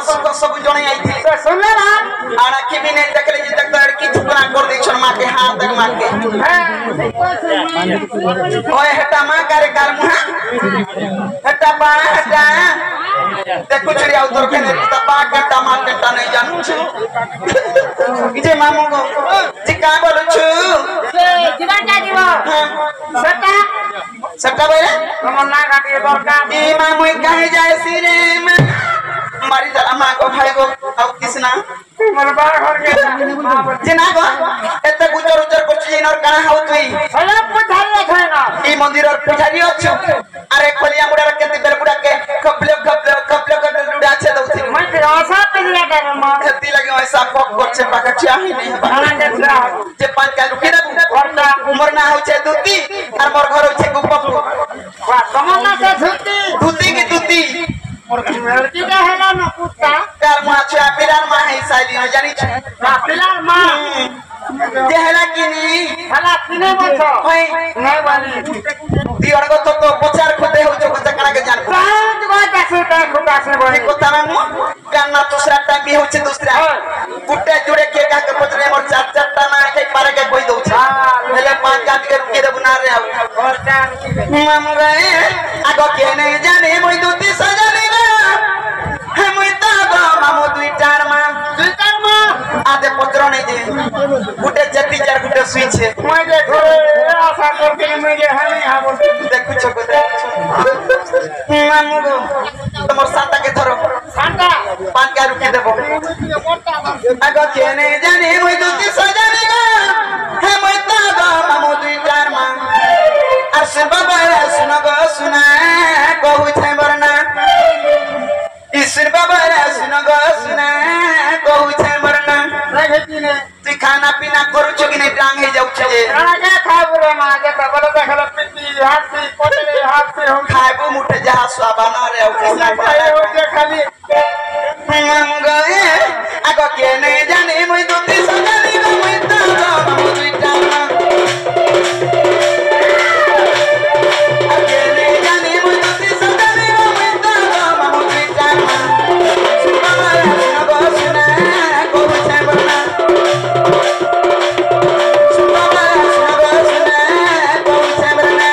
तो सब जने आई थी तो सुन ले ना आना की भी नहीं देख ले जी तक लड़की चुपना कर दी छोड़ मां के हाथ तक मार के ओए हटा मां करे कर मुहा हटा बा हटा देखो चुरिया उतर के नहीं तबा के टमाटर टा नहीं जानू छु जे मामू को जी का बोलू छु से जीवन जा जीव सटा सट्टा बोले कमना काटी दरकार ए मामू कहे जाए सिरे में मारी दला मां को भाई को अब किसना मोर बार घर के जिना गो एते गुजर उजर करछि और कहां हाउ तुई हेलो पुजारी रखना ई मंदिर और पुजारी अछु अरे खोलिया मुड़ा केते बेल बुड़ा के कपले लुड़ा छे दउथि मैं तो आशा पिलिया कर मां खेती लगे ऐसा पक करछे पाकछिया ही नहीं खाना देखला जे पांच का रुके दबु करता उमर ना हो छे दूती और मोर घर हो छे गुपप वाह कमना से धुती दूती की दूती मोर लड़की का हैला न कुत्ता कार मा छे पिरार मा है साली न जानी छे पिलार मां जे हैला किनी हला किने मत ओए नहीं वाली दियर को तो पचार खुदे हो जो कना के जान पांच बात से का खुदा से बोली को ताना मु गाना दूसरा टाइम भी हो छे दूसरा गुट्टे जुड़े के का के पचरे मोर चार चार टाना के पारे के कोई दउ छे पहले पांच काट के रुके दे बना रे और चार की हम गए आगो के नहीं जाने मोई दूती सजनी ना हम ता मामू दुईटार मां आधे पत्र नहीं दे गुटे जति चार गुटे सुई छे मैं देखो आशा करके मुझे हमें हां देखु छ को मामू गो तमर सांता के धरो सांता पांच का रुके देबो आगो के नहीं जाने मोई दूती सजनी ना हम ता मामू दुईटार मां अर्श बाबा सुनो गो सुना कहू छे बरना ईश्वर बाबा सुनो गो सुना कहू छे बरना देखती ने तू खाना पीना करू छ कि नहीं टांग हे जाऊ छे राजा खाबो रे मां के तबल देखल पिटी हाथ से कोटले हाथ से हम खाइबो मुठे जहा स्वाबाना रे औना खाए हो जे खाली हम गए आगो के नहीं जाने मोई दूती सजनी गो मोई ता मामू दुईटा आगे नहीं जाने मोई दूती सजनी गो मोई ता मामू दुईटा सुना गो सुना को छे बना सुना गो सुना को छे बना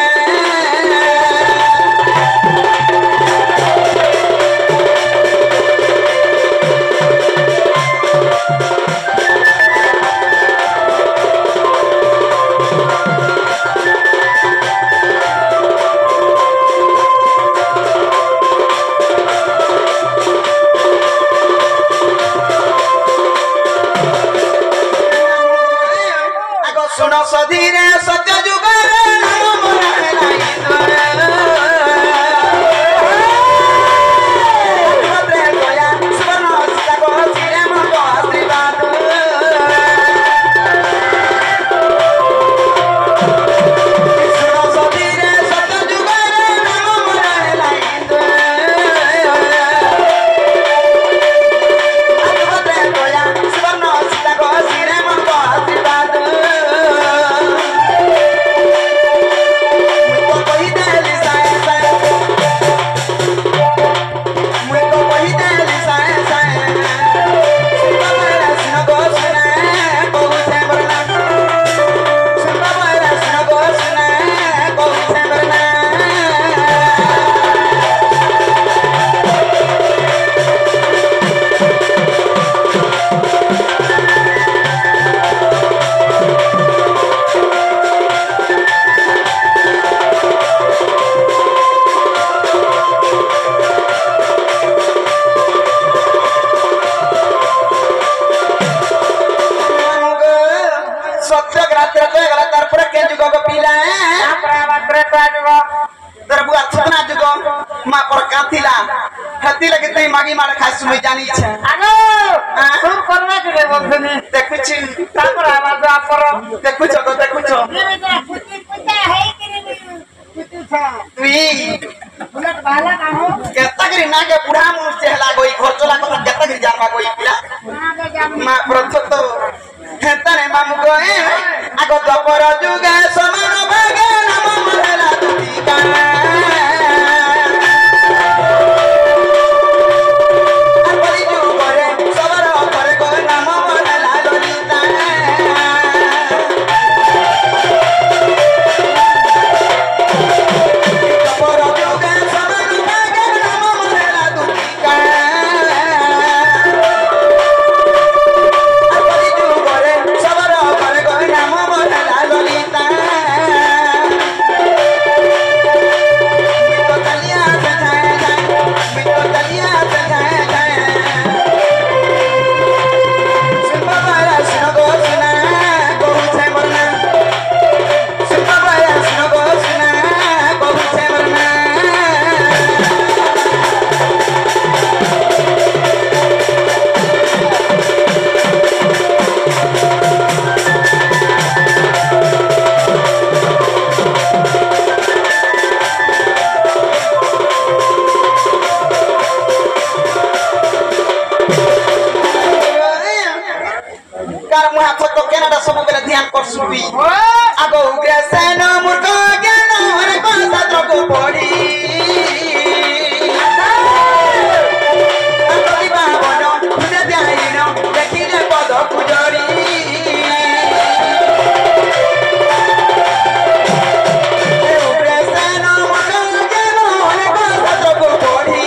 आगो सुनो सधीरे सत्य जुगरे नाम मोरा नाही द्वारे गया सुवर्ण सागो सिरे मो आशीर्वाद सुनो सधीरे सत्य जुगरे नाम मोरा नाही द्वारे गया सुवर्ण सागो सिरे मो आशीर्वाद सत्यग्रात्र तो गला तरपुर के जुगो को पीला दरबुआ छुना जुगो मा पर काथिला हती लगे तई मागी मार खास सुई जानी छे आगो तुम करना के बोलनी देखु छी तापर आवाज आपर देखु छ ये बेटा कुत्ती कुत्ता है कि नहीं कुत्ती था तुई बुलेट भाला का हो केता करी ना के बुढ़ा मुन चहला गोई घर चला को केता करी जामा गोई पिला ना के जाम मा प्रथम तो हेता रे मामू गोए आगो द्वापर जुगे समान भागे नाम महला तुती का बड़ी जो पढ़ा तो केनाडा सब बेले ध्यान कर सुबी आगो उग्रसेन मूर्ख ज्ञान हरे को शास्त्र को पढ़ी आगो बावन तुझे ध्यान देखिले पद पुजरी उग्रसेन मूर्ख ज्ञान हरे को शास्त्र को पढ़ी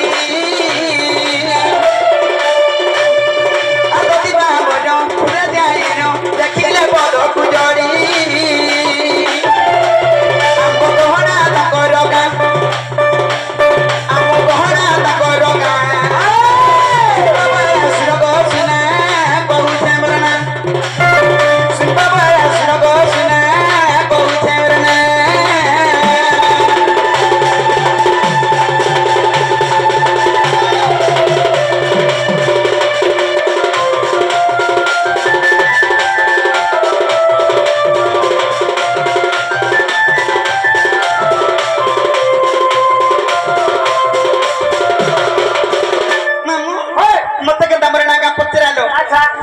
देखिले पद पुजरी आम गहना ताकर गाँ आम गहना ताकर गाँ सुरग सुना बहु छेमरना सुरग सुना बहु छेमरना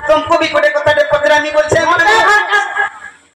तुमको भी गोटे कथा पचरामी बोल